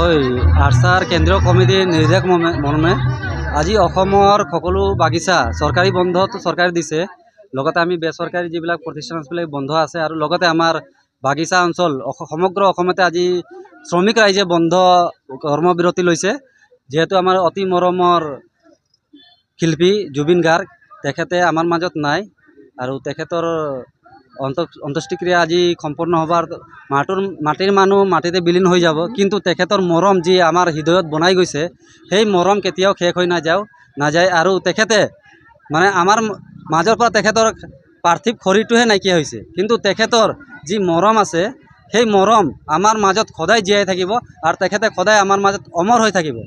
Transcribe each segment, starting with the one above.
হয় আৰ্চাৰ কেন্দ্ৰীয় কমিটিৰ নিৰ্দেশ মৰ্মে আজি অসমৰ সকলো বাগিচা চৰকাৰী বন্ধত চৰকাৰে দিছে। লগতে আমি বেচৰকাৰী যিবিলাক প্ৰতিষ্ঠান আছে বন্ধ আছে আৰু লগতে আমাৰ বাগিচা অঞ্চল সমগ্ৰ অসমতে আজি শ্ৰমিক ৰাইজে বন্ধ কৰ্মবিৰতি লৈছে। যেহেতু আমাৰ অতি মৰমৰ শিল্পী জুবিন গাৰ্গ তেখেতে আমাৰ মাজত নাই আৰু তেখেতৰ অন্ত্যেষ্টিক্ৰিয়া আজি সম্পন্ন হবাৰ মাটিৰ মানুহ মাটিতে বিলীন হৈ যাব, কিন্তু তেখেতৰ মৰম যি আমাৰ হৃদয়ত বনাই গৈছে সেই মৰম কেতিয়াও শেষ হৈ নাযায় আৰু তেখেতে মানে আমাৰ মাজৰ পৰা তেখেতৰ পাৰ্থিৱ শৰীৰটোহে নাইকিয়া হৈছে, কিন্তু তেখেতৰ যি মৰম আছে সেই মৰম আমাৰ মাজত সদায় জীয়াই থাকিব আৰু তেখেতে সদায় আমাৰ মাজত অমৰ হৈ থাকিব।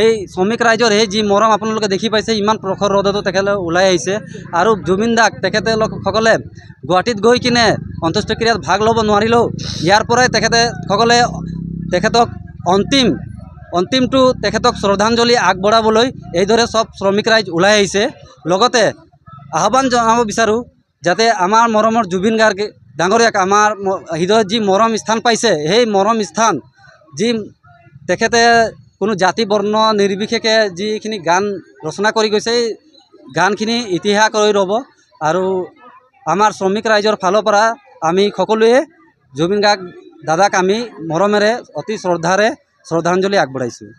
এই শ্ৰমিক ৰাইজৰ এই যি মৰম আপোনালোকে দেখি পাইছে, ইমান প্ৰখৰ ৰ'দতো তেখেতে ওলাই আহিছে আৰু জুবিন দাক তেখেতসকলে গুৱাহাটীত গৈ কিনে অন্ত্যেষ্টিক্ৰিয়াত ভাগ ল'ব নোৱাৰিলেও ইয়াৰ পৰাই তেখেতসকলে তেখেতক অন্তিমটো তেখেতক শ্ৰদ্ধাঞ্জলি আগবঢ়াবলৈ এইদৰে সব শ্ৰমিক ৰাইজ ওলাই আহিছে। লগতে আহ্বান জনাব বিচাৰোঁ যাতে আমাৰ মৰমৰ জুবিন গাৰ্গ ডাঙৰীয়াক আমাৰ হৃদয়ত যি মৰম স্থান পাইছে সেই মৰম স্থান যি তেখেতে কোনো জাতি বৰ্ণ নিৰ্বিশেষে যিখিনি গান ৰচনা কৰি গৈছে এই গানখিনি ইতিহাস হৈ ৰ'ব আৰু আমাৰ শ্ৰমিক ৰাইজৰ ফালৰ পৰা আমি সকলোৱে জুবিন গাৰ্গ দাদাক আমি মৰমেৰে অতি শ্ৰদ্ধাৰে শ্ৰদ্ধাঞ্জলি আগবঢ়াইছোঁ।